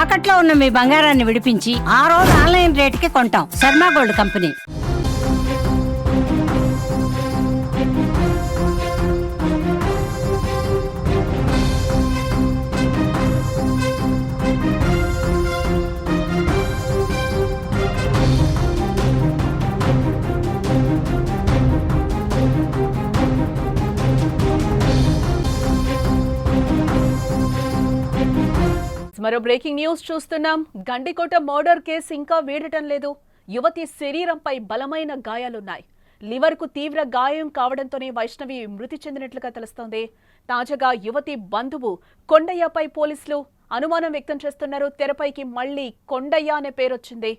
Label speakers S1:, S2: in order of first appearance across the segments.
S1: తాకట్లో ఉన్న మీ బంగారాన్ని విడిపించి ఆ రోజు ఆన్లైన్ రేటుకి కొంటాం. Sharma gold company.
S2: మరో బ్రేకింగ్ న్యూస్ చూస్తున్నాం. గండికోట మర్డర్ కేసు ఇంకా వీడటం లేదు. యువతి శరీరంపై బలమైన గాయాలున్నాయి. లివర్ కు తీవ్ర గాయం కావడంతోనే వైష్ణవి మృతి చెందినట్లుగా తెలుస్తోంది. తాజాగా యువతి బంధువు కొండయ్యపై పోలీసులు అనుమానం వ్యక్తం చేస్తున్నారు. తెరపైకి మళ్లీ కొండయ్య అనే పేరొచ్చింది.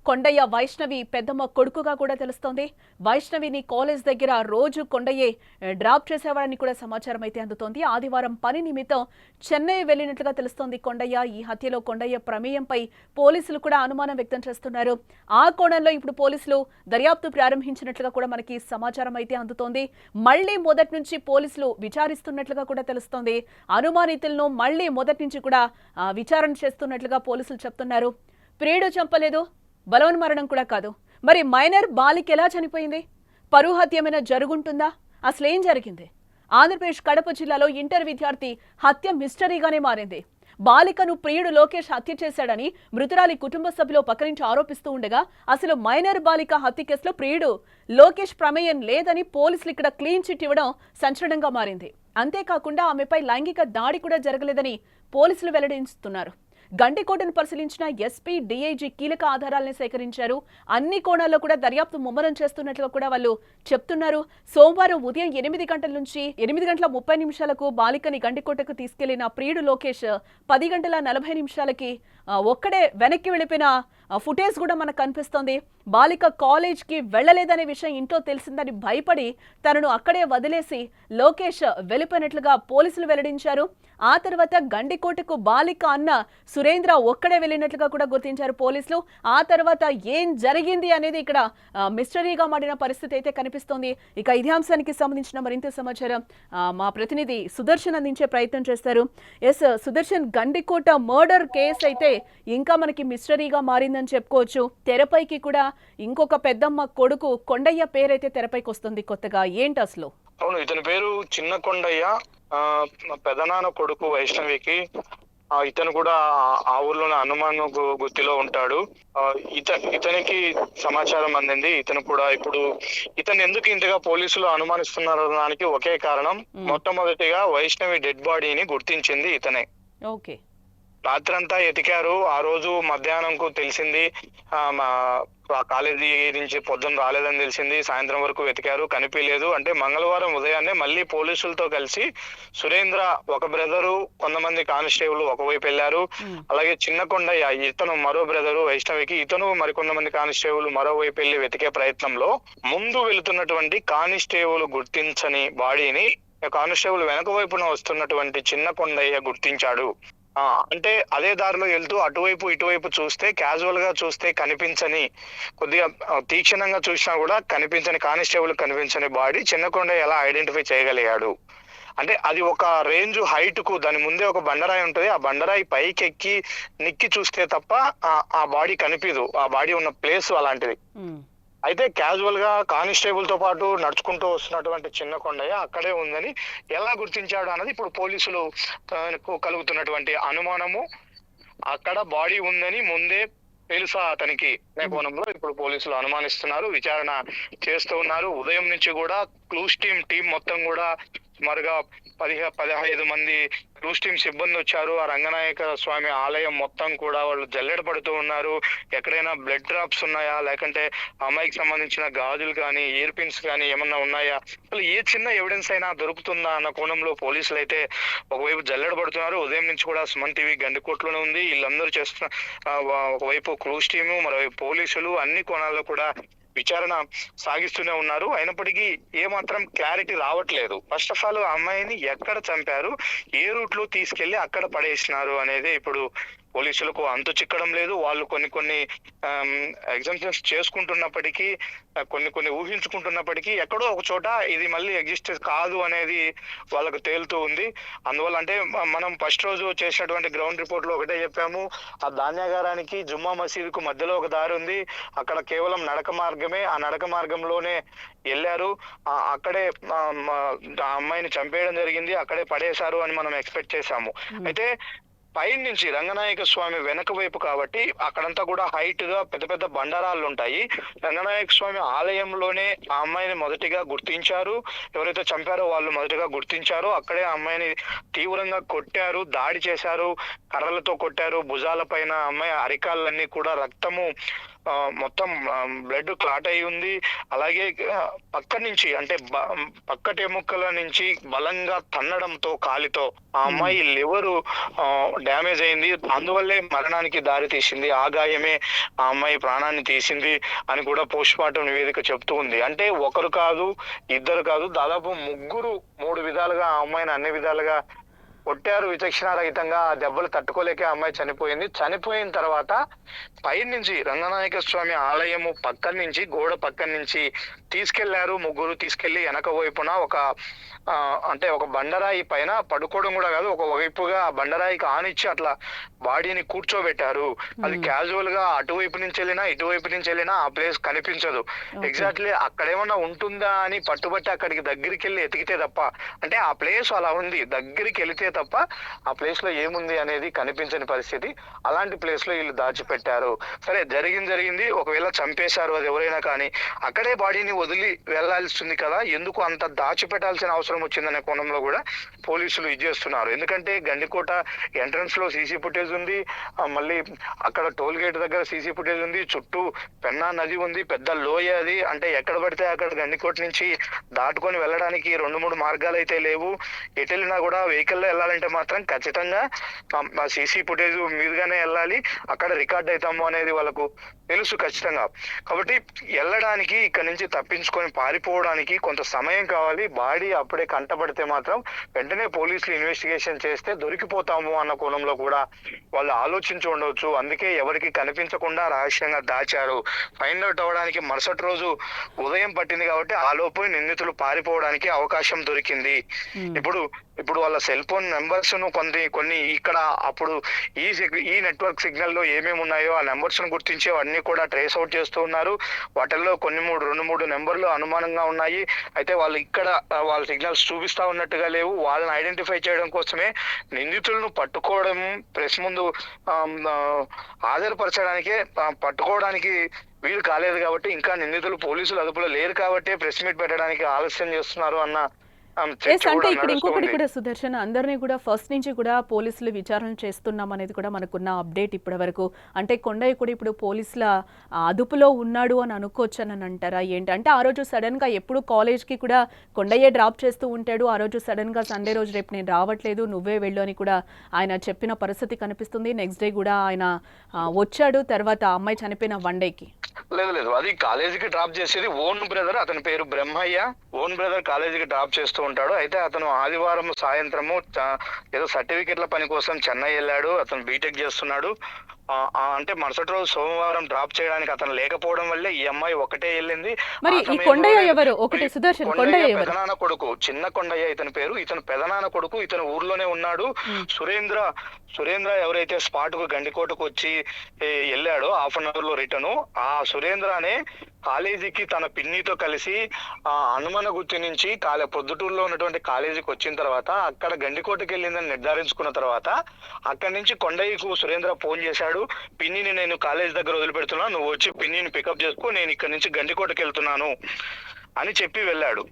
S2: కొండయ్య వైష్ణవి పెద్దమ్మ కొడుకుగా కూడా తెలుస్తోంది. వైష్ణవిని కాలేజ్ దగ్గర రోజు కొండయ్యే డ్రాప్ చేసేవాడని కూడా సమాచారం అయితే అందుతోంది. ఆదివారం పని నిమిత్తం చెన్నై వెళ్లినట్లుగా తెలుస్తోంది కొండయ్య. ఈ హత్యలో కొండయ్య ప్రమేయంపై పోలీసులు కూడా అనుమానం వ్యక్తం చేస్తున్నారు. ఆ కోణంలో ఇప్పుడు పోలీసులు దర్యాప్తు ప్రారంభించినట్లుగా కూడా మనకి సమాచారం అయితే అందుతోంది. మళ్లీ మొదటి నుంచి పోలీసులు విచారిస్తున్నట్లుగా కూడా తెలుస్తోంది. అనుమానితులను మళ్లీ మొదటి నుంచి కూడా విచారణ చేస్తున్నట్లుగా పోలీసులు చెప్తున్నారు. ప్రియుడు చంపలేదు, బలవన్మరణం కూడా కాదు. మరి మైనర్ బాలిక ఎలా చనిపోయింది? పరువు హత్య ఏమైనా జరుగుంటుందా? అసలేం జరిగింది? ఆంధ్రప్రదేశ్ కడప జిల్లాలో ఇంటర్ విద్యార్థి హత్య మిస్టరీగానే మారింది. బాలికను ప్రియుడు లోకేష్ హత్య చేశాడని మృతురాలి కుటుంబ సభ్యులు పక్కనుంచి ఆరోపిస్తూ ఉండగా అసలు మైనర్ బాలిక హత్య కేసులో ప్రియుడు లోకేష్ ప్రమేయం లేదని పోలీసులు ఇక్కడ క్లీన్ చిట్ ఇవ్వడం సంచలనంగా మారింది. అంతేకాకుండా ఆమెపై లైంగిక దాడి కూడా జరగలేదని పోలీసులు వెల్లడిస్తున్నారు. గండికోటను పరిశీలించిన ఎస్పీ, డీఐజీ కీలక ఆధారాలను సేకరించారు. అన్ని కోణాల్లో కూడా దర్యాప్తు ముమ్మరం చేస్తున్నట్లుగా కూడా వాళ్ళు చెప్తున్నారు. సోమవారం ఉదయం 8 గంటల నుంచి 8:30 బాలికని గండికోటకు తీసుకెళ్లిన ప్రియుడు లోకేష్ 10:40 ఒక్కడే వెనక్కి వెళ్ళిపోయిన ఫుటేజ్ కూడా మనకు కనిపిస్తోంది. బాలిక కాలేజ్కి వెళ్లలేదనే విషయం ఇంట్లో తెలిసిందని భయపడి తనను అక్కడే వదిలేసి లోకేష్ వెళ్ళిపోయినట్లుగా పోలీసులు వెల్లడించారు. ఆ తర్వాత గండికోటకు బాలిక అన్న సురేంద్ర ఒక్కడే వెళ్ళినట్లుగా కూడా గుర్తించారు పోలీసులు. ఆ తర్వాత ఏం జరిగింది అనేది ఇక్కడ మిస్టరీగా మారిన పరిస్థితి అయితే కనిపిస్తోంది. ఇక ఇదే అంశానికి సంబంధించిన మరింత సమాచారం మా ప్రతినిధి సుదర్శన్ అందించే ప్రయత్నం చేస్తారు. S Sudarshan, Gandikota murder case అయితే ఇంకా మనకి మిస్టరీగా మారిందని చెప్పుకోవచ్చు. తెరపైకి కూడా ఇంకొక పెద్దమ్మ కొడుకు కొండయ్య పేరైతే తెరపైకి వస్తుంది కొత్తగా. ఏంటి అసలు?
S3: అవును, ఇతని పేరు చిన్న కొండయ్య. పెదనాన్న కొడుకు వైష్ణవికి. ఇతను కూడా ఆ ఊర్లోనే అనుమాన గుర్తిలో ఉంటాడు. ఇతనికి సమాచారం అందింది. ఇతను కూడా ఇప్పుడు ఇతను ఎందుకు ఇంతగా పోలీసులు అనుమానిస్తున్నారు దానికి ఒకే కారణం. మొట్టమొదటిగా వైష్ణవి డెడ్ బాడీని గుర్తించింది ఇతనే.
S2: ఓకే.
S3: రాత్రంతా ఎతికారు. ఆ రోజు మధ్యాహ్నంకు తెలిసింది, కాలేజీ నుంచి పొద్దున్న రాలేదని తెలిసింది. సాయంత్రం వరకు వెతికారు, కనిపించలేదు. అంటే మంగళవారం ఉదయాన్నే మళ్ళీ పోలీసులతో కలిసి సురేంద్ర ఒక బ్రదరు, కొంతమంది కానిస్టేబుల్ ఒకవైపు వెళ్లారు. అలాగే చిన్న కొండయ్య ఇతను మరో బ్రదరు వైష్ణవికి, ఇతను మరికొంతమంది కానిస్టేబుల్ మరోవైపు వెళ్లి వెతికే ప్రయత్నంలో ముందు వెళుతున్నటువంటి కానిస్టేబుల్ గుర్తించని బాడీని కానిస్టేబుల్ వెనక వైపున వస్తున్నటువంటి చిన్న కొండయ్య గుర్తించాడు. అంటే అదే దారిలో వెళ్తూ అటువైపు ఇటువైపు చూస్తే, క్యాజువల్ గా చూస్తే కనిపించని, కొద్దిగా తీక్షణంగా చూసినా కూడా కనిపించని కానిస్టేబుల్ కనిపించని బాడీ చిన్న కొండయ్య ఎలా ఐడెంటిఫై చేయగలిగాడు అంటే అది ఒక రేంజ్ హైట్ కు దాని ముందే ఒక బండరాయి ఉంటుంది. ఆ బండరాయి పైకి ఎక్కి నిక్కి చూస్తే తప్ప ఆ బాడీ కనిపించదు. ఆ బాడీ ఉన్న ప్లేస్ అలాంటిది. అయితే క్యాజువల్ గా కానిస్టేబుల్ తో పాటు నడుచుకుంటూ వస్తున్నటువంటి చిన్న కొండయ్య అక్కడే ఉందని ఎలా గుర్తించాడు అన్నది ఇప్పుడు పోలీసులు కలుగుతున్నటువంటి అనుమానము. అక్కడ బాడీ ఉందని ముందే తెలుసా అతనికి అనే కోణంలో ఇప్పుడు పోలీసులు అనుమానిస్తున్నారు, విచారణ చేస్తూ ఉన్నారు. ఉదయం నుంచి కూడా క్లూస్ టీం మొత్తం కూడా సుమారుగా 15 మంది క్లూస్ టీం సిబ్బంది వచ్చారు. ఆ రంగనాయక స్వామి ఆలయం మొత్తం కూడా వాళ్ళు జల్లెడ పడుతూ ఉన్నారు. ఎక్కడైనా బ్లడ్ డ్రాప్స్ ఉన్నాయా, లేకంటే అమ్మాయికి సంబంధించిన గాజులు కానీ, ఇయర్ పిన్స్ కానీ ఏమన్నా ఉన్నాయా, అసలు ఏ చిన్న ఎవిడెన్స్ అయినా దొరుకుతుందా అన్న కోణంలో పోలీసులు అయితే ఒకవైపు జల్లెడ పడుతున్నారు. ఉదయం నుంచి కూడా సుమన్ టీవీ గండికోటలోనే ఉంది. వీళ్ళందరూ చేస్తున్న ఒకవైపు క్లూస్ టీము, మరోవైపు పోలీసులు అన్ని కోణాల్లో కూడా విచారణ సాగిస్తూనే ఉన్నారు. అయినప్పటికీ ఏమాత్రం క్లారిటీ రావట్లేదు. ఫస్ట్ ఆఫ్ ఆల్ అమ్మాయిని ఎక్కడ చంపారు, ఏ రూట్ లో తీసుకెళ్లి అక్కడ పడేసినారు అనేది ఇప్పుడు పోలీసులకు అంతు చిక్కడం లేదు. వాళ్ళు కొన్ని ఎగ్జామ్షన్స్ చేసుకుంటున్నప్పటికీ, కొన్ని ఊహించుకుంటున్నప్పటికీ ఎక్కడో ఒక చోట ఇది మళ్ళీ ఎగ్జిస్ట్ కాదు అనేది వాళ్ళకు తేలుతూ ఉంది. అందువల్ల అంటే మనం ఫస్ట్ రోజు చేసినటువంటి గ్రౌండ్ రిపోర్ట్ లో ఒకటే చెప్పాము, ఆ ధాన్యాగారానికి జుమ్మా మసీదుకు మధ్యలో ఒక దారి ఉంది, అక్కడ కేవలం నడక మార్గమే, ఆ నడక మార్గంలోనే వెళ్ళారు, అక్కడే ఆ అమ్మాయిని చంపేయడం జరిగింది, అక్కడే పడేశారు అని మనం ఎక్స్పెక్ట్ చేశాము. అయితే పై నుంచి రంగనాయక స్వామి వెనక వైపు కాబట్టి అక్కడంతా కూడా హైట్ గా పెద్ద పెద్ద బండరాళ్ళు ఉంటాయి. రంగనాయక స్వామి ఆలయంలోనే ఆ అమ్మాయిని మొదటిగా గుర్తించారు, ఎవరైతే చంపారో వాళ్ళు మొదటిగా గుర్తించారు. అక్కడే ఆ అమ్మాయిని తీవ్రంగా కొట్టారు, దాడి చేశారు, కర్రలతో కొట్టారు, భుజాల పైన అమ్మాయి అరికాళ్ళన్నీ కూడా రక్తము మొత్తం బ్లడ్ క్లాట్ అయి ఉంది. అలాగే పక్క నుంచి అంటే పక్కటి ఎముకల నుంచి బలంగా తన్నడంతో కాలితో ఆ అమ్మాయి లివరు డ్యామేజ్ అయింది, అందువల్లే మరణానికి దారి తీసింది, ఆ గాయమే ఆ అమ్మాయి ప్రాణాన్ని తీసింది అని కూడా పోస్ట్ మార్టం నివేదిక చెప్తూ ఉంది. అంటే ఒకరు కాదు, ఇద్దరు కాదు, దాదాపు ముగ్గురు 3 విధాలుగా ఆ అమ్మాయిని అన్ని విధాలుగా కొట్టారు విచక్షణారహితంగా. ఆ దెబ్బలు తట్టుకోలేక అమ్మాయి చనిపోయింది. చనిపోయిన తర్వాత పై నుంచి రంగనాయక స్వామి ఆలయము పక్కన నుంచి, గోడ పక్కన నుంచి తీసుకెళ్లారు ముగ్గురు. తీసుకెళ్లి వెనక వైపున అంటే ఒక బండరాయి పైన పడుకోవడం కూడా కాదు, ఒక వైపుగా ఆ బండరాయికి ఆనిచ్చి అట్లా బాడీని కూర్చోబెట్టారు. అది క్యాజువల్ గా అటువైపు నుంచి వెళ్ళినా ఇటువైపు నుంచి వెళ్ళినా ఆ ప్లేస్ కనిపించదు. ఎగ్జాక్ట్లీ అక్కడ ఏమన్నా ఉంటుందా అని పట్టుబట్టి అక్కడికి దగ్గరికి వెళ్ళి ఎతికితే తప్ప, అంటే ఆ ప్లేస్ అలా ఉంది, దగ్గరికి వెళితే తప్ప ఆ ప్లేస్ లో ఏముంది అనేది కనిపించని పరిస్థితి. అలాంటి ప్లేస్ లో వీళ్ళు దాచిపెట్టారు. సరే, జరిగింది. ఒకవేళ చంపేశారు అది ఎవరైనా కానీ, అక్కడే బాడీని వదిలి వెళ్లాల్సింది కదా, ఎందుకు అంత దాచిపెట్టాల్సిన అవసరం వచ్చిందనే కోణంలో కూడా పోలీసులు ఇది చేస్తున్నారు. ఎందుకంటే గండికోట ఎంట్రన్స్ లో సీసీ ఫుటేజ్ ఉంది, మళ్ళీ అక్కడ టోల్ గేట్ దగ్గర సీసీ ఫుటేజ్ ఉంది, చుట్టూ పెన్నా నది ఉంది, పెద్ద లోయ అది. అంటే ఎక్కడ పడితే అక్కడ గండికోట నుంచి దాటుకొని వెళ్ళడానికి 2-3 మార్గాలు అయితే లేవు. ఎటు వెళ్ళినా కూడా వెహికల్లో వెళ్ళాలంటే మాత్రం ఖచ్చితంగా సీసీ ఫుటేజ్ మీదుగానే వెళ్ళాలి, అక్కడ రికార్డ్ అవుతాము అనేది వాళ్ళకు తెలుసు ఖచ్చితంగా. కాబట్టి వెళ్ళడానికి, ఇక్కడ నుంచి తప్పించుకొని పారిపోవడానికి కొంత సమయం కావాలి. బాడీ అప్పుడే కంటపడితే మాత్రం వెంటనే పోలీసులు ఇన్వెస్టిగేషన్ చేస్తే దొరికిపోతాము అన్న కోణంలో కూడా వాళ్ళు ఆలోచించి ఉండవచ్చు. అందుకే ఎవరికి కనిపించకుండా రహస్యంగా దాచారు. ఫైండ్ అవుట్ అవ్వడానికి మరుసటి రోజు ఉదయం పట్టింది కాబట్టి ఆ లోపు నిందితులు పారిపోవడానికి అవకాశం దొరికింది. ఇప్పుడు వాళ్ళ సెల్ ఫోన్ నెంబర్స్ ను కొన్ని ఇక్కడ అప్పుడు ఈ నెట్వర్క్ సిగ్నల్ లో ఏమేమి ఉన్నాయో ఆ నెంబర్స్ ను గుర్తించి అన్ని కూడా ట్రేస్ అవుట్ చేస్తూ ఉన్నారు. వాటిల్లో 2-3 నెంబర్లు అనుమానంగా ఉన్నాయి. అయితే వాళ్ళు ఇక్కడ వాళ్ళ సిగ్నల్స్ చూపిస్తా ఉన్నట్టుగా లేవు. వాళ్ళని ఐడెంటిఫై చేయడం కోసమే నిందితులను పట్టుకోవడం, ప్రెస్ ముందు హాజరుపరచడానికే పట్టుకోవడానికి వీలు కాలేదు కాబట్టి, ఇంకా నిందితులు పోలీసులు అదుపులో లేరు కాబట్టి ప్రెస్ మీట్ పెట్టడానికి ఆలస్యం చేస్తున్నారు అన్న
S2: అంటే ఇక్కడ ఇంకొకటి కూడా సుదర్శన్, అందరినీ కూడా ఫస్ట్ నుంచి కూడా పోలీసులు విచారణ చేస్తున్నాం అనేది కూడా మనకున్న అప్డేట్ ఇప్పటి వరకు. అంటే కొండయ్య కూడా ఇప్పుడు పోలీసుల అదుపులో ఉన్నాడు అని అనుకోవచ్చు అని అంటారా ఏంటి? అంటే ఆ రోజు సడన్ గా ఎప్పుడు కాలేజ్కి కూడా కొండయ్య డ్రాప్ చేస్తూ ఉంటాడు, ఆ రోజు సడన్ గా సండే రోజు రేపు నేను రావట్లేదు నువ్వే వెళ్ళు అని కూడా ఆయన చెప్పిన పరిస్థితి కనిపిస్తుంది. నెక్స్ట్ డే కూడా ఆయన వచ్చాడు, తర్వాత అమ్మాయి చనిపోయిన 1 డేకి.
S3: లేదు, అది కాలేజీకి డ్రాప్ చేసేది ఓన్ బ్రదర్, అతని పేరు బ్రహ్మయ్య. ఓన్ బ్రదర్ కాలేజీకి డ్రాప్ చేస్తూ ఉంటాడు. అయితే అతను ఆదివారం సాయంత్రము ఏదో సర్టిఫికెట్ల పని కోసం చెన్నై వెళ్ళాడు. అతను బీటెక్ చేస్తున్నాడు. అంటే మరుసటి రోజు సోమవారం డ్రాప్ చేయడానికి అతను లేకపోవడం వల్లే ఈ అమ్మాయి ఒకటే వెళ్ళింది.
S2: మరి ఈ కొండయ్య ఎవరు? ఒకటి సుదర్శన్, కొండయ్య
S3: పెదనాన్న కొడుకు, చిన్న కొండయ్య ఇతని పేరు. ఇతను పెదనాన్న కొడుకు, ఇతను ఊర్లోనే ఉన్నాడు. సురేంద్ర ఎవరైతే స్పాట్ కు గండికోటకు వచ్చి వెళ్ళాడో హాఫ్ అన్ అవర్ లో రిటర్న్, ఆ సురేంద్రనే కాలేజీకి తన పిన్నితో కలిసి హనుమనగుత్తి నుంచి పొద్దుటూరులో ఉన్నటువంటి కాలేజీకి వచ్చిన తర్వాత అక్కడ గండికోటకి వెళ్ళిందని నిర్ధారించుకున్న తర్వాత అక్కడి నుంచి కొండయ్యకు సురేంద్ర ఫోన్ చేశాడు. పిన్నిని నేను కాలేజ్ దగ్గర వదిలిపెడుతున్నా, నువ్వు వచ్చి పిన్నిని పికప్ చేసుకో, నేను ఇక్కడ నుంచి గండికోటకి వెళ్తున్నాను అని చెప్పి వెళ్ళాడు.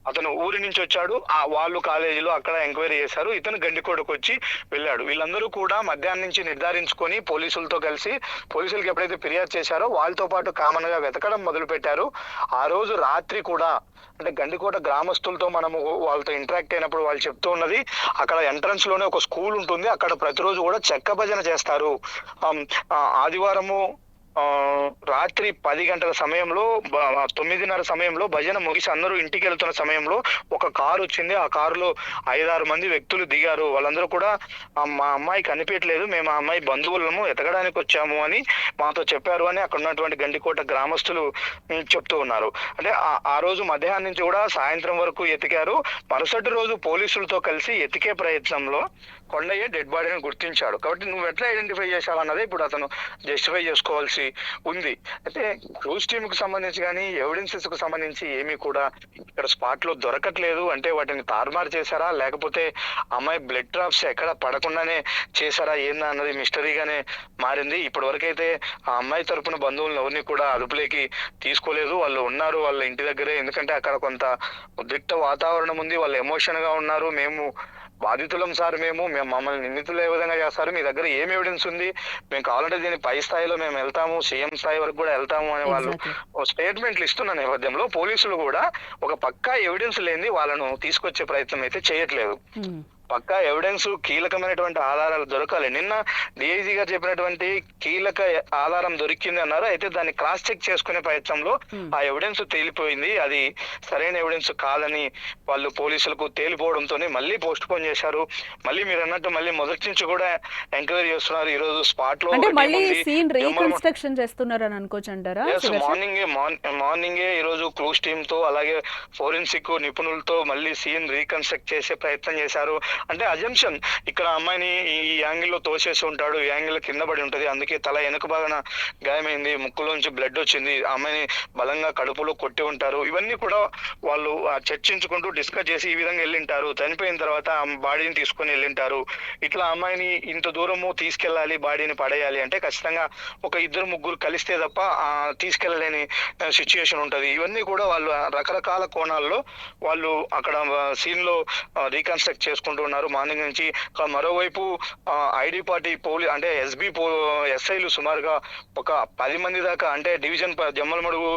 S3: అతను ఊరి నుంచి వచ్చాడు, వాళ్ళు కాలేజీలో అక్కడ ఎంక్వైరీ చేశారు, ఇతను గండికోటకు వచ్చి వెళ్ళాడు. వీళ్ళందరూ కూడా మధ్యాహ్నం నుంచి నిర్ధారించుకొని పోలీసులతో కలిసి, పోలీసులకు ఎప్పుడైతే ఫిర్యాదు చేశారో వాళ్ళతో పాటు కామన్ గా వెతకడం మొదలు పెట్టారు. ఆ రోజు రాత్రి కూడా, అంటే గండికోట గ్రామస్తులతో మనము వాళ్ళతో ఇంటరాక్ట్ అయినప్పుడు వాళ్ళు చెప్తూ ఉన్నది, అక్కడ ఎంట్రన్స్ లోనే ఒక స్కూల్ ఉంటుంది, అక్కడ ప్రతిరోజు కూడా చెక్క భజన చేస్తారు. ఆదివారము రాత్రి 10 గంటల సమయంలో 9:30 సమయంలో భజన ముగిసి అందరూ ఇంటికి వెళ్తున్న సమయంలో ఒక కారు వచ్చింది. ఆ కారులో 5-6 మంది వ్యక్తులు దిగారు. వాళ్ళందరూ కూడా మా అమ్మాయి కనిపించట్లేదు, మేము ఆ అమ్మాయి బంధువులము ఎతకడానికి వచ్చాము అని మాతో చెప్పారు అని అక్కడ ఉన్నటువంటి గండికోట గ్రామస్తులు చెప్తూ ఉన్నారు. అంటే ఆ రోజు మధ్యాహ్నం నుంచి కూడా సాయంత్రం వరకు ఎతికారు. మరుసటి రోజు పోలీసులతో కలిసి ఎతికే ప్రయత్నంలో కొండయ్య డెడ్ బాడీని గుర్తించాడు. కాబట్టి నువ్వు ఎట్లా ఐడెంటిఫై చేశావు అన్నదే ఇప్పుడు అతను జస్టిఫై చేసుకోవాల్సి ఉంది. అయితే క్రూజ్ టీమ్ కు సంబంధించి కానీ ఎవిడెన్సెస్ కు సంబంధించి ఏమీ కూడా ఇక్కడ స్పాట్ లో దొరకట్లేదు. అంటే వాటిని తారుమారు చేశారా, లేకపోతే అమ్మాయి బ్లడ్ డ్రాప్స్ ఎక్కడ పడకుండానే చేశారా ఏందా అన్నది మిస్టరీగానే మారింది. ఇప్పటి వరకైతే ఆ అమ్మాయి తరపున బంధువులను ఎవరిని కూడా అదుపులోకి తీసుకోలేదు. వాళ్ళు ఉన్నారు వాళ్ళ ఇంటి దగ్గరే. ఎందుకంటే అక్కడ కొంత ఉద్రిక్త వాతావరణం ఉంది, వాళ్ళు ఎమోషన్ గా ఉన్నారు. మేము బాధితులం సార్, మేము మమ్మల్ని నిందితులు ఏ విధంగా చేస్తారు, మీ దగ్గర ఏం ఎవిడెన్స్ ఉంది, మేము కావాలంటే దీన్ని పై స్థాయిలో మేము వెళ్తాము, సీఎం స్థాయి వరకు కూడా వెళ్తాము అని వాళ్ళు స్టేట్మెంట్లు ఇస్తున్న నేపథ్యంలో పోలీసులు కూడా ఒక పక్కా ఎవిడెన్స్ లేని వాళ్ళను తీసుకొచ్చే ప్రయత్నం అయితే చేయట్లేదు. పక్కా ఎవిడెన్స్, కీలకమైనటువంటి ఆధారాలు దొరకాలి. నిన్న డిఐజీ గారు చెప్పినటువంటి కీలక ఆధారం దొరికింది అన్నారు. అయితే దాన్ని క్రాస్ చెక్ చేసుకునే ప్రయత్నంలో ఆ ఎవిడెన్స్ తేలిపోయింది, అది సరైన ఎవిడెన్స్ కాదని వాళ్ళు పోలీసులకు తేలిపోవడంతో మళ్ళీ పోస్ట్ పోన్ చేశారు. మళ్ళీ మీరు అన్నట్టు మళ్ళీ మొదటి నుంచి కూడా ఎంక్వైరీ చేస్తున్నారు. ఈ రోజు స్పాట్ లో మార్నింగే ఈ రోజు క్రూజ్ టీమ్ తో అలాగే ఫోరెన్సిక్ నిపుణులతో మళ్ళీ సీన్ రీకన్స్ట్రక్ట్ చేసే ప్రయత్నం చేశారు. అంటే అజంప్షన్, ఇక్కడ అమ్మాయిని ఈ యాంగిల్లో తోసేసి ఉంటాడు, ఈ యాంగిల్ కింద పడి ఉంటది, అందుకే తల వెనుక భాగన గాయమైంది, ముక్కులోంచి బ్లడ్ వచ్చింది, అమ్మాయిని బలంగా కడుపులో కొట్టి ఉంటారు. ఇవన్నీ కూడా వాళ్ళు చర్చించుకుంటూ డిస్కస్ చేసి ఈ విధంగా వెళ్ళింటారు. చనిపోయిన తర్వాత బాడీని తీసుకొని వెళ్ళింటారు. ఇట్లా అమ్మాయిని ఇంత దూరము తీసుకెళ్లాలి, బాడీని పడేయాలి అంటే ఖచ్చితంగా ఒక 2-3 కలిస్తే తప్ప తీసుకెళ్లలేని సిచ్యుయేషన్ ఉంటది. ఇవన్నీ కూడా వాళ్ళు రకరకాల కోణాల్లో వాళ్ళు అక్కడ సీన్ లో రీకన్స్ట్రక్ట్ చేసుకుంటూ ఉన్నారు మార్నింగ్ నుంచి. మరోవైపు ఐడి పార్టీ అంటే ఎస్ఐలు సుమారుగా ఒక 10 మంది దాకా, అంటే డివిజన్ జమ్మలమడుగు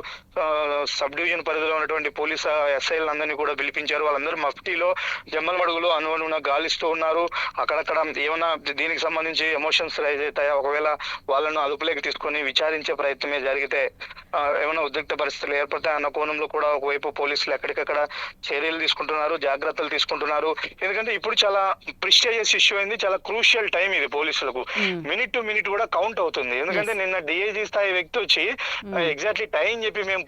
S3: సబ్ డివిజన్ పరిధిలో ఉన్నటువంటి పోలీస్ ఎస్ఐలందరినీ కూడా పిలిపించారు. వాళ్ళందరూ మఫ్టీలో జమ్మలమడుగులో అనువనున గాలిస్తూ ఉన్నారు. అక్కడక్కడ ఏమైనా దీనికి సంబంధించి ఎమోషన్స్ రైజ్ అవుతాయా, ఒకవేళ వాళ్ళను అదుపులోకి తీసుకొని విచారించే ప్రయత్నమే జరిగితే ఏమైనా ఉద్రిక్త పరిస్థితులు ఏర్పడతాయన్న కోణంలో కూడా ఒకవైపు పోలీసులు ఎక్కడికక్కడ చర్యలు తీసుకుంటున్నారు, జాగ్రత్తలు తీసుకుంటున్నారు. ఎందుకంటే ఇప్పుడు చాలా ప్రిస్టేజియస్ ఇష్యూ అయింది, చాలా క్రూషియల్ టైం ఇది పోలీసులకు. మినిట్ టు మినిట్ కూడా కౌంట్ అవుతుంది. ఎందుకంటే నిన్న డిఐజీ స్థాయి వ్యక్తి వచ్చి ఎగ్జాక్ట్లీ టైం చెప్పి మేము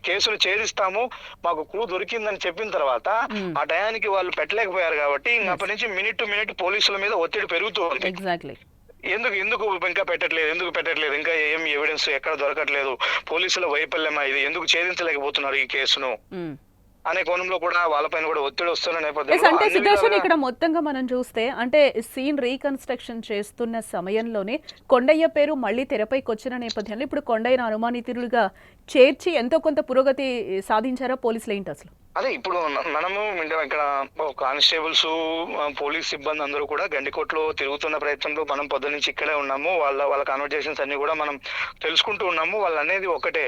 S3: కేసులు ఛేదిస్తాము, మాకు క్లూ దొరికిందని చెప్పిన తర్వాత ఆ టయానికి వాళ్ళు పెట్టలేకపోయారు. కాబట్టి అప్పటి నుంచి మినిట్ టు మినిట్ పోలీసుల మీద ఒత్తిడి పెరుగుతూ ఉంది. ఎందుకు ఇంకా పెట్టట్లేదు, ఇంకా ఏం ఎవిడెన్స్ ఎక్కడ దొరకట్లేదు, పోలీసుల వైఫల్యమా ఇది, ఎందుకు ఛేదించలేకపోతున్నారు ఈ కేసును అనే కోణంలో కూడా వాళ్ళపైన కూడా ఒత్తిడి వస్తున్న నేపథ్యంలో
S2: అంటే సుదర్శన్ ఇక్కడ మొత్తంగా మనం చూస్తే అంటే సీన్ రీకన్స్ట్రక్షన్ చేస్తున్న సమయంలోనే కొండయ్య పేరు మళ్ళీ తెరపైకి వచ్చిన నేపథ్యంలో ఇప్పుడు కొండయ్యను అనుమానితులుగా చేర్చి ఎంతో కొంత పురోగతి సాధించారా పోలీసులు ఏంటి అసలు?
S3: అదే ఇప్పుడు మనము ఇక్కడ కానిస్టేబుల్స్, పోలీస్ సిబ్బంది అందరూ కూడా గండికోటలో తిరుగుతున్న ప్రయత్నంలో మనం పొద్దు నుంచి ఇక్కడే ఉన్నాము. వాళ్ళ కాన్వర్జేషన్స్ అన్ని కూడా మనం తెలుసుకుంటూ ఉన్నాము. వాళ్ళు అనేది ఒకటే,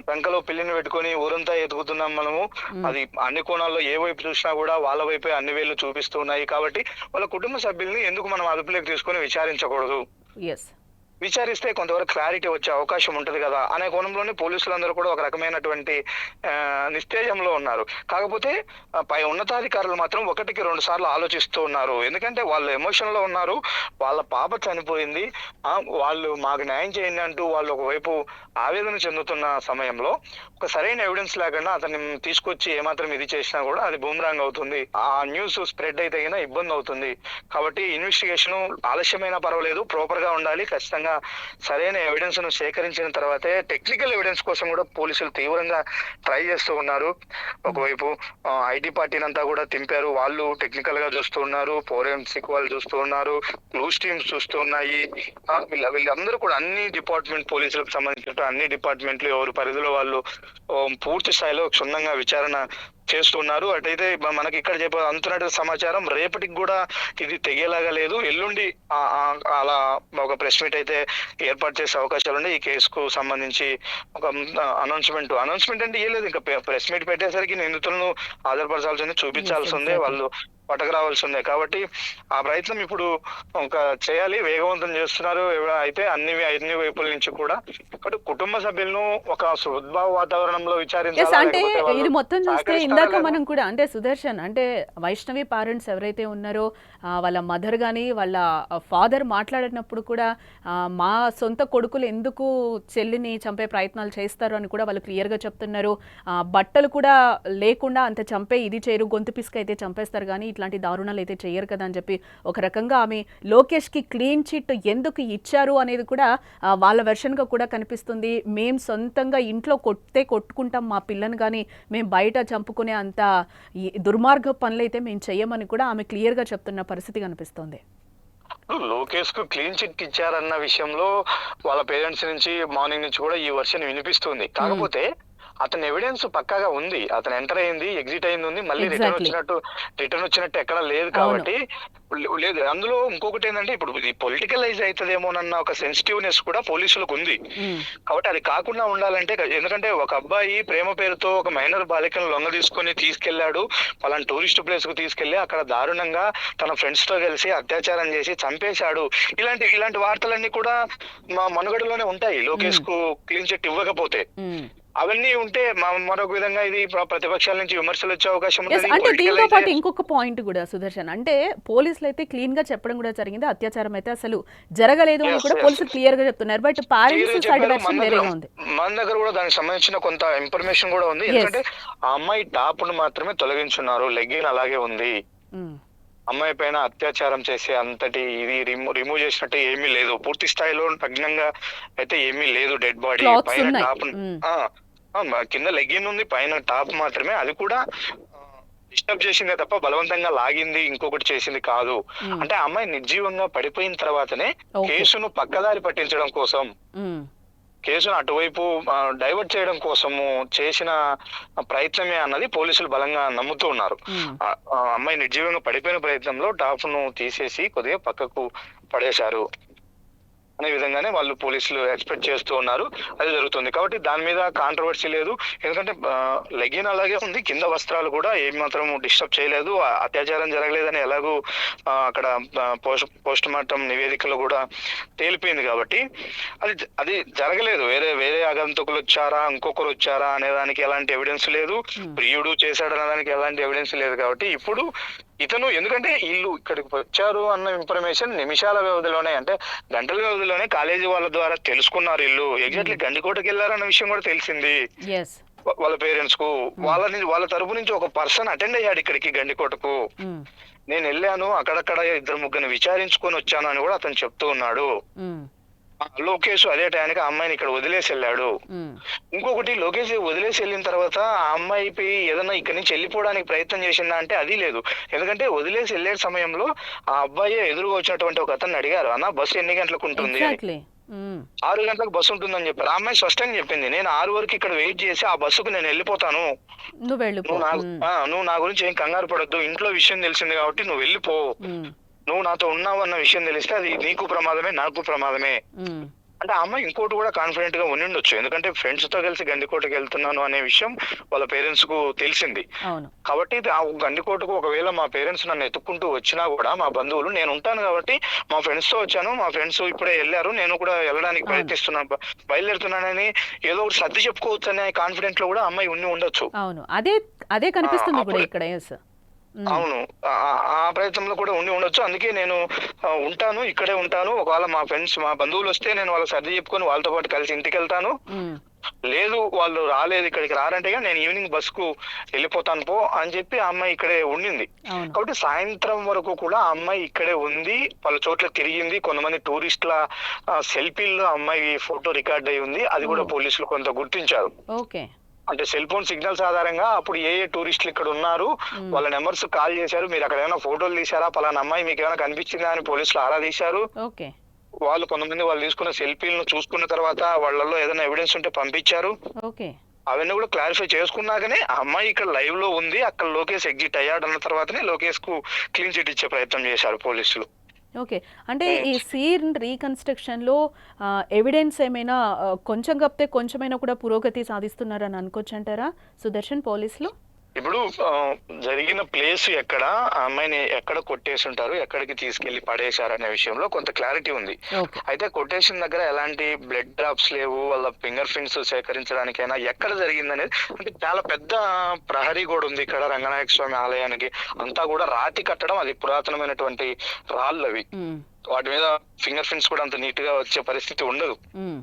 S3: టంకలో పిల్లిని పెట్టుకొని ఊరంతా ఎదుగుతున్నాం మనము. అది అన్ని కోణాల్లో ఏ వైపు చూసినా కూడా వాళ్ళ వైపే అన్ని వేళ్ళు చూపిస్తూ ఉన్నాయి. కాబట్టి వాళ్ళ కుటుంబ సభ్యుల్ని ఎందుకు మనం అదుపులోకి తీసుకొని విచారించకూడదు, విచారిస్తే కొంతవరకు క్లారిటీ వచ్చే అవకాశం ఉంటది కదా అనే కోణంలోనే పోలీసులందరూ కూడా ఒక రకమైనటువంటి నిస్తేజంలో ఉన్నారు. కాకపోతే పై ఉన్నతాధికారులు మాత్రం 1-2 సార్లు ఆలోచిస్తూ ఉన్నారు. ఎందుకంటే వాళ్ళు ఎమోషన్ లో ఉన్నారు, వాళ్ళ పాప చనిపోయింది, వాళ్ళు మాకు న్యాయం చేయండి అంటూ వాళ్ళు ఒకవైపు ఆవేదన చెందుతున్న సమయంలో ఒక సరైన ఎవిడెన్స్ లేకుండా అతన్ని తీసుకొచ్చి ఏమాత్రం ఇది చేసినా కూడా అది బూమరాంగ్ అవుతుంది, ఆ న్యూస్ స్ప్రెడ్ అయితే ఇబ్బంది అవుతుంది. కాబట్టి ఇన్వెస్టిగేషన్ ఆలస్యమైనా పర్వాలేదు, ప్రాపర్ గా ఉండాలి. ఖచ్చితంగా సరైన ఎవిడెన్స్ ను సేకరించిన తర్వాతే టెక్నికల్ ఎవిడెన్స్ కోసం కూడా పోలీసులు తీవ్రంగా ట్రై చేస్తూ ఉన్నారు. ఒకవైపు ఐటీ పార్టీని అంతా కూడా తింపారు, వాళ్ళు టెక్నికల్ గా చూస్తూ ఉన్నారు, ఫోరెన్సిక్ వాళ్ళు చూస్తూ ఉన్నారు, క్లూస్ టీమ్స్ చూస్తూ ఉన్నాయి. వీళ్ళందరూ కూడా అన్ని డిపార్ట్మెంట్ పోలీసులకు సంబంధించిన అన్ని డిపార్ట్మెంట్లు ఎవరి పరిధిలో వాళ్ళు పూర్తి స్థాయిలో క్షుణ్ణంగా విచారణ చేస్తున్నారు. అటైతే మనకి ఇక్కడ అంతున్నట్టు సమాచారం రేపటికి కూడా ఇది తెగేలాగా లేదు. ఎల్లుండి అలా ఒక ప్రెస్ మీట్ అయితే ఏర్పాటు చేసే అవకాశాలు ఉన్నాయి. ఈ కేసుకు సంబంధించి ఒక అనౌన్స్మెంట్ అంటే ఏం లేదు, ఇంకా ప్రెస్ మీట్ పెట్టేసరికి నిందితులను హాజరుపరచాల్సింది, చూపించాల్సిందే. వాళ్ళు పట్టుకురావాల్సిందే. కాబట్టి ఆ ప్రయత్నం ఇప్పుడు ఒక చేయాలి, వేగవంతం చేస్తున్నారు. అయితే అన్ని వైపుల నుంచి కూడా కాబట్టి కుటుంబ సభ్యులను ఒక సద్భావ వాతావరణంలో
S2: ఎస్
S3: విచారించాలా,
S2: అంటే
S3: లేకపోతే వాళ్ళు
S2: ఇది మొత్తం చూస్తే
S3: సహకరిస్తారా
S2: ఇందాక
S3: లేదా?
S2: మనం కూడా అంటే సుదర్శన్ అంటే వైష్ణవి పేరెంట్స్ ఎవరైతే ఉన్నారో వాళ్ళ మదర్ కానీ వాళ్ళ ఫాదర్ మాట్లాడినప్పుడు కూడా మా సొంత కొడుకులు ఎందుకు చెల్లిని చంపే ప్రయత్నాలు చేస్తారు అని కూడా వాళ్ళు క్లియర్గా చెప్తున్నారు. బట్టలు కూడా లేకుండా అంత చంపే ఇది చేయరు, గొంతు పిసుక అయితే చంపేస్తారు కానీ ఇట్లాంటి దారుణాలు అయితే చేయరు కదా అని చెప్పి ఒక రకంగా ఆమె లోకేష్కి క్లీన్ చిట్ ఎందుకు ఇచ్చారు అనేది కూడా వాళ్ళ వెర్షన్గా కూడా కనిపిస్తుంది. మేము సొంతంగా ఇంట్లో కొట్టుకుంటాం మా పిల్లని, కానీ మేము బయట చంపుకునే అంత దుర్మార్గ పనులైతే మేము చెయ్యమని కూడా ఆమె క్లియర్గా చెప్తున్న పరిస్థితి కనిపిస్తోంది.
S3: లోకేష్ కు క్లీన్ చిట్ ఇచ్చారన్న విషయంలో వాళ్ళ పేరెంట్స్ నుంచి మార్నింగ్ నుంచి కూడా ఈ వర్షన్ వినిపిస్తుంది. కాకపోతే అతని ఎవిడెన్స్ పక్కాగా ఉంది. అతను ఎంటర్ అయింది, ఎగ్జిట్ అయింది ఉంది, మళ్ళీ రిటర్న్ వచ్చినట్టు ఎక్కడ లేదు. కాబట్టి లేదు. అందులో ఇంకొకటి ఏంటంటే ఇప్పుడు ఇది పొలిటికలైజ్ అవుతుందేమోనన్న ఒక సెన్సిటివ్నెస్ కూడా పోలీసులకు ఉంది. కాబట్టి అది కాకుండా ఉండాలంటే, ఎందుకంటే ఒక అబ్బాయి ప్రేమ పేరుతో ఒక మైనర్ బాలికను లొంగ తీసుకెళ్లాడు, పలానా టూరిస్ట్ ప్లేస్ కు తీసుకెళ్లి అక్కడ దారుణంగా తన ఫ్రెండ్స్ తో కలిసి అత్యాచారం చేసి చంపేశాడు. ఇలాంటి వార్తలన్నీ కూడా మా మనుగడలోనే ఉంటాయి లోకేష్ కు క్లీన్ చిట్ ఇవ్వకపోతే. అవన్నీ ఉంటే మరొక విధంగా ఇది ప్రతిపక్షాల నుంచి విమర్శలు వచ్చే అవకాశం ఉంటుంది.
S2: అంటే దీంతో పాటు ఇంకొక పాయింట్ కూడా సుదర్శన్, అంటే పోలీసులు అయితే క్లీన్ గా చెప్పడం కూడా జరిగింది, అత్యాచారం అయితే అసలు జరగలేదు అని కూడా పోలీసులు క్లియర్ గా చెప్తున్నారు. బట్ పేరెంట్స్ సైడ్ వెర్షన్ వేరేగా ఉంది.
S3: మన దగ్గర కూడా దానికి సంబంధించిన కొంత ఇన్ఫర్మేషన్ కూడా ఉంది. ఎందుకంటే ఆ అమ్మాయి టాప్ ను మాత్రమే తొలగించున్నారు, లెగ్గిన్ అలాగే ఉంది. అమ్మాయి పైన అత్యాచారం చేసే అంతటి ఇది రిమూవ్ చేసినట్టు ఏమీ లేదు, పూర్తి స్థాయిలో నగ్నంగా అయితే ఏమీ లేదు. డెడ్ బాడీ పైన టాప్ కింద లెగ్గిన్ ఉంది, పైన టాప్ మాత్రమే. అది కూడా డిస్టర్బ్ చేసిందే తప్ప బలవంతంగా లాగింది ఇంకొకటి చేసింది కాదు. అంటే ఆ అమ్మాయి నిర్జీవంగా పడిపోయిన తర్వాతనే కేసును పక్కదారి పట్టించడం కోసం, కేసును అటువైపు డైవర్ట్ చేయడం కోసము చేసిన ప్రయత్నమే అన్నది పోలీసులు బలంగా నమ్ముతూ ఉన్నారు. అమ్మాయి నిర్జీవంగా పడిపోయిన ప్రయత్నంలో టాప్ ను తీసేసి కొద్దిగా పక్కకు పడేశారు అనే విధంగానే వాళ్ళు పోలీసులు ఎక్స్పెక్ట్ చేస్తూ ఉన్నారు. అది జరుగుతుంది. కాబట్టి దాని మీద కాంట్రవర్సీ లేదు. ఎందుకంటే లెగిన్ అలాగే ఉంది, కింద వస్త్రాలు కూడా ఏమి మాత్రం డిస్టర్బ్ చేయలేదు, అత్యాచారం జరగలేదని ఎలాగూ అక్కడ పోస్ట్ మార్టం నివేదికలో కూడా తేలిపోయింది. కాబట్టి అది జరగలేదు. వేరే ఆగంతుకులు వచ్చారా, ఇంకొకరు వచ్చారా అనే దానికి ఎలాంటి ఎవిడెన్స్ లేదు, ప్రియుడు చేశాడు అనే దానికి ఎలాంటి ఎవిడెన్స్ లేదు. కాబట్టి ఇప్పుడు ఇతను, ఎందుకంటే వీళ్ళు ఇక్కడికి వచ్చారు అన్న ఇన్ఫర్మేషన్ నిమిషాల వ్యవధిలోనే, అంటే గంటల వ్యవధిలోనే కాలేజీ వాళ్ళ ద్వారా తెలుసుకున్నారు. వీళ్ళు ఎగ్జాక్ట్లీ గండికోటకి వెళ్ళారన్న విషయం కూడా తెలిసింది వాళ్ళ పేరెంట్స్ కు. వాళ్ళ తరపు నుంచి ఒక పర్సన్ అటెండ్ అయ్యాడు ఇక్కడికి గండికోటకు. నేను వెళ్ళాను, అక్కడక్కడ 2-3 విచారించుకొని వచ్చాను అని కూడా అతను చెప్తూ ఉన్నాడు. లోకేష్ అదే టైంకి ఆ అమ్మాయిని ఇక్కడ వదిలేసి వెళ్ళాడు. ఇంకొకటి, లోకేష్ వదిలేసి వెళ్ళిన తర్వాత ఆ అమ్మాయిపై ఏదన్నా ఇక్కడి నుంచి వెళ్ళిపోవడానికి ప్రయత్నం చేసిందా అంటే అది లేదు. ఎందుకంటే వదిలేసి వెళ్ళే సమయంలో ఆ అబ్బాయి ఎదురుగా వచ్చినటువంటి ఒక అతన్ని అడిగారు, అన్న బస్సు ఎన్ని గంటలకు ఉంటుంది అని. 6 గంటలకు బస్సు ఉంటుందని చెప్పారు. ఆ అమ్మాయి స్పష్టంగా చెప్పింది, నేను 6 వరకు ఇక్కడ వెయిట్ చేసి ఆ బస్సుకు నేను వెళ్ళిపోతాను, నువ్వు నా గురించి ఏం కంగారు పడొద్దు, ఇంట్లో విషయం తెలిసింది కాబట్టి నువ్వు వెళ్ళిపో, నువ్వు నాతో ఉన్నావు అన్న విషయం తెలిస్తే అది నీకు ప్రమాదమే, నాకు ప్రమాదమే. అంటే ఆ అమ్మాయి ఇంకోటి కూడా కాన్ఫిడెంట్ గా ఉండిండొచ్చు. ఎందుకంటే ఫ్రెండ్స్ తో కలిసి గండికోటకి వెళ్తున్నాను అనే విషయం వాళ్ళ పేరెంట్స్ కు తెలిసింది. కాబట్టి ఆ గండికోటకు ఒకవేళ మా పేరెంట్స్ నన్ను ఎత్తుక్కుంటూ వచ్చినా కూడా మా బంధువులు, నేను ఉంటాను కాబట్టి మా ఫ్రెండ్స్ తో వచ్చాను, మా ఫ్రెండ్స్ ఇప్పుడే వెళ్ళారు, నేను కూడా వెళ్ళడానికి ప్రయత్నిస్తున్నాను, బయలుదేరుతున్నానని ఏదో ఒకటి సర్ది చెప్పుకోవచ్చు అనే కాన్ఫిడెంట్ లో కూడా అమ్మాయి ఉండొచ్చు.
S2: అవును, అదే కనిపిస్తుంది కూడా ఇక్కడ.
S3: అవును, ఆ ప్రయత్నంలో కూడా ఉండొచ్చు. అందుకే నేను ఉంటాను, ఇక్కడే ఉంటాను, ఒకవేళ మా ఫ్రెండ్స్ మా బంధువులు వస్తే నేను వాళ్ళ సర్ది చెప్పుకొని వాళ్ళతో పాటు కలిసి ఇంటికి వెళ్తాను, లేదు వాళ్ళు రాలేదు ఇక్కడికి రారంటే నేను ఈవినింగ్ బస్ కు వెళ్ళిపోతాను పో అని చెప్పి ఆ అమ్మాయి ఇక్కడే ఉండింది. కాబట్టి సాయంత్రం వరకు కూడా ఆ అమ్మాయి ఇక్కడే ఉంది, వాళ్ళ చోట్ల తిరిగింది. కొంతమంది టూరిస్టుల సెల్ఫీల్లో అమ్మాయి ఫోటో రికార్డ్ అయి ఉంది, అది కూడా పోలీసులు కొంత గుర్తించారు. అంటే సెల్ ఫోన్ సిగ్నల్స్ ఆధారంగా అప్పుడు ఏ టూరిస్టులు ఇక్కడ ఉన్నారు, వాళ్ళ నెంబర్స్ కాల్ చేశారు, మీరు అక్కడ ఏమైనా ఫోటోలు తీశారా, పలానా అమ్మాయి మీకు ఏమైనా కనిపించిందా అని పోలీసులు ఆరా తీశారు. వాళ్ళు కొంతమంది వాళ్ళు తీసుకున్న సెల్ఫీలను చూసుకున్న తర్వాత వాళ్ళలో ఏదైనా ఎవిడెన్స్ ఉంటే పంపించారు. అవన్నీ కూడా క్లారిఫై చేసుకున్నాకనే ఆ అమ్మాయి ఇక్కడ లైవ్ లో ఉంది, అక్కడ లోకేష్ ఎగ్జిట్ అయ్యాడు అన్న తర్వాతనే లోకేష్ కు క్లీన్ చిట్ ఇచ్చే ప్రయత్నం చేశారు పోలీసులు.
S2: ఓకే, అంటే ఈ సీన్ రీకన్స్ట్రక్షన్లో ఎవిడెన్స్ ఏమైనా కొంచెం కప్తే కొంచెమైనా కూడా పురోగతి సాధిస్తున్నారని అనుకోవచ్చు అంటారా సుదర్శన్ పోలీసులు?
S3: ఇప్పుడు జరిగిన ప్లేస్ ఎక్కడ, ఆ అమ్మాయిని ఎక్కడ కొట్టేసి ఉంటారు, ఎక్కడికి తీసుకెళ్లి పడేశారు అనే విషయంలో కొంత క్లారిటీ ఉంది.
S2: ఓకే.
S3: అయితే కొటేషన్ దగ్గర ఎలాంటి బ్లడ్ డ్రాప్స్ లేవు, వాళ్ళ ఫింగర్ ప్రింట్స్ సేకరించడానికైనా ఎక్కడ జరిగిందనేది అంటే చాలా పెద్ద ప్రహరీ కూడా ఉంది ఇక్కడ రంగనాయక స్వామి ఆలయానికి. అంతా కూడా రాతి కట్టడం, అది పురాతనమైనటువంటి రాళ్ళు అవి.
S2: ఉమ్,
S3: వాటి మీద ఫింగర్ ప్రింట్స్ కూడా అంత నీట్ గా వచ్చే పరిస్థితి ఉండదు.
S2: ఉమ్,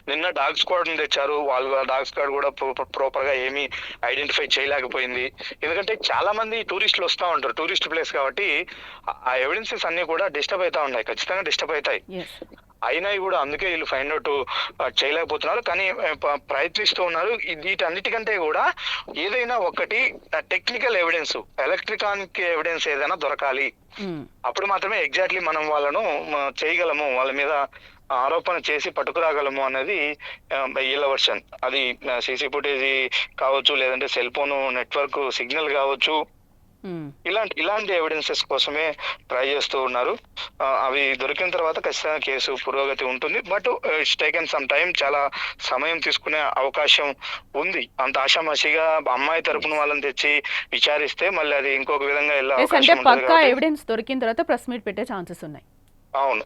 S3: నిన్న డాగ్ స్క్వాడ్ తెచ్చారు, వాళ్ళు డాగ్ స్క్వాడ్ కూడా ప్రాపర్ గా ఏమీ ఐడెంటిఫై చేయలేకపోయింది. ఎందుకంటే చాలా మంది టూరిస్టులు వస్తూ ఉంటారు, టూరిస్ట్ ప్లేస్ కాబట్టి ఆ ఎవిడెన్సెస్ అన్ని కూడా డిస్టర్బ్ అవుతా ఉన్నాయి, ఖచ్చితంగా డిస్టర్బ్ అవుతాయి.
S2: yes.
S3: అయినాయి కూడా, అందుకే వీళ్ళు ఫైండ్ అవుట్ చేయలేకపోతున్నారు. కానీ ప్రయత్నిస్తూ ఉన్నారు. వీటన్నిటికంటే కూడా ఏదైనా ఒకటి టెక్నికల్ ఎవిడెన్స్, ఎలక్ట్రికానిక్ ఎవిడెన్స్ ఏదైనా దొరకాలి.
S2: ఉమ్,
S3: అప్పుడు మాత్రమే ఎగ్జాక్ట్లీ మనం వాళ్ళను చేయగలము, వాళ్ళ మీద ఆరోపణ చేసి పట్టుకురాగలము అనేది వీళ్ళ వర్షన్. అది సీసీ ఫుటేజ్ కావచ్చు, లేదంటే సెల్ ఫోన్ నెట్వర్క్ సిగ్నల్ కావచ్చు,
S2: ఉమ్.
S3: ఇలాంటి ఎవిడెన్సెస్ కోసమే ట్రై చేస్తూ ఉన్నారు. అవి దొరికిన తర్వాత ఖచ్చితంగా కేసు పురోగతి ఉంటుంది. But it's taken some time, చాలా సమయం తీసుకునే అవకాశం ఉంది. అంత ఆషామాషిగా అమ్మాయి తరపున వాళ్ళని తెచ్చి విచారిస్తే మళ్ళీ అది ఇంకొక విధంగా వెళ్ళే
S2: అంటే
S3: అవకాశం ఉంటుంది
S2: పక్కా
S3: కాబట్టి.
S2: ఎవిడెన్స్ దొరికిన తర్వాత ప్రెస్ మీట్ పెట్టే ఛాన్సెస్ ఉన్నాయి.
S3: అవును,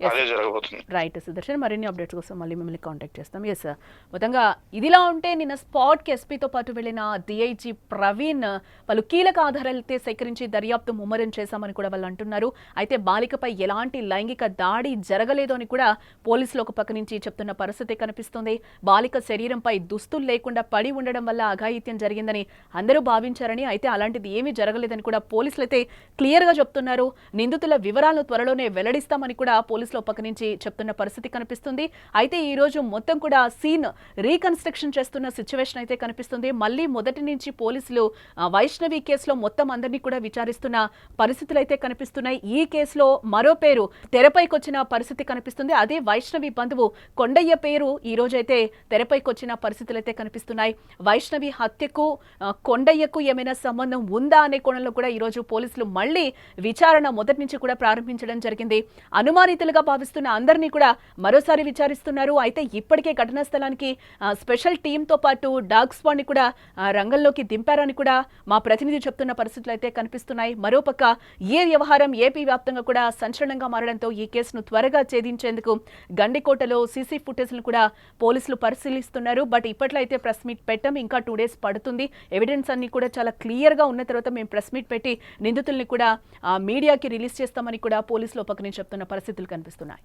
S3: అదే జరగబోతుంది.
S2: రైట్ సుదర్శన్, మరిన్ని అప్డేట్స్ కోసం మళ్ళీ మిమ్మల్ని కాంటాక్ట్ చేస్తాం. ఎస్ సార్, మొత్తంగా ఇదిలా ఉంటే నిన్న స్పాట్కి ఎస్పీతో పాటు వెళ్లిన డిఐజీ ప్రవీణ్ వాళ్ళు కీలక ఆధారాలైతే సేకరించి దర్యాప్తు ముమ్మరం చేశామని కూడా వాళ్ళు అంటున్నారు. అయితే బాలికపై ఎలాంటి లైంగిక దాడి జరగలేదు అని కూడా పోలీసులు ఒక పక్క నుంచి చెప్తున్న పరిస్థితి కనిపిస్తుంది. బాలిక శరీరంపై దుస్తులు లేకుండా పడి ఉండడం వల్ల అఘాయిత్యం జరిగిందని అందరూ భావించారని, అయితే అలాంటిది ఏమీ జరగలేదని కూడా పోలీసులు అయితే క్లియర్గా చెప్తున్నారు. నిందితుల వివరాలను త్వరలోనే వెల్లడిస్తామని కూడా పోలీసులు పక్క నుంచి చెప్తున్న పరిస్థితి కనిపిస్తుంది. అయితే ఈ రోజు మొత్తం కూడా సీన్ రీకన్స్ట్రక్షన్ చేస్తున్న సిచ్యువేషన్ అయితే కనిపిస్తుంది. మళ్ళీ మొదటి నుంచి పోలీసులు వైష్ణవి కేసులో మొత్తం అందరినీ కూడా విచారిస్తున్న పరిస్థితులు అయితే కనిపిస్తున్నాయి. ఈ కేసులో మరో పేరు తెరపైకి వచ్చిన పరిస్థితి కనిపిస్తుంది. అదే వైష్ణవి బంధువు కొండయ్య పేరు ఈ రోజు అయితే తెరపైకి వచ్చిన పరిస్థితులు అయితే కనిపిస్తున్నాయి. వైష్ణవి హత్యకు కొండయ్యకు ఏమైనా సంబంధం ఉందా అనే కోణంలో కూడా ఈ రోజు పోలీసులు మళ్ళీ విచారణ మొదటి నుంచి కూడా ప్రారంభించడం జరిగింది. అనుమానితులుగా భావిస్తున్న అందరినీ కూడా మరోసారి విచారిస్తున్నారు. అయితే ఇప్పటికే ఘటనా స్థలానికి స్పెషల్ టీంతో పాటు డాగ్ స్క్వాడ్ ని కూడా రంగంలోకి దింపారని కూడా మా ప్రతినిధి చెప్తున్న పరిస్థితులు అయితే కనిపిస్తున్నాయి. మరోపక్క ఏ వ్యవహారం ఏపీ వ్యాప్తంగా కూడా సంచలనంగా మారడంతో ఈ కేసును త్వరగా ఛేదించేందుకు గండికోటలో సీసీ ఫుటేజ్లను కూడా పోలీసులు పరిశీలిస్తున్నారు. బట్ ఇప్పట్లో అయితే ప్రెస్ మీట్ పెట్టం, ఇంకా 2 days పడుతుంది. ఎవిడెన్స్ అన్ని కూడా చాలా క్లియర్ గా ఉన్న తర్వాత మేము ప్రెస్ మీట్ పెట్టి నిందితుల్ని కూడా మీడియాకి రిలీజ్ చేస్తామని కూడా పోలీసులు పక్క నుంచి చెప్తున్న పరిస్థితులు కనిపిస్తున్నాయి.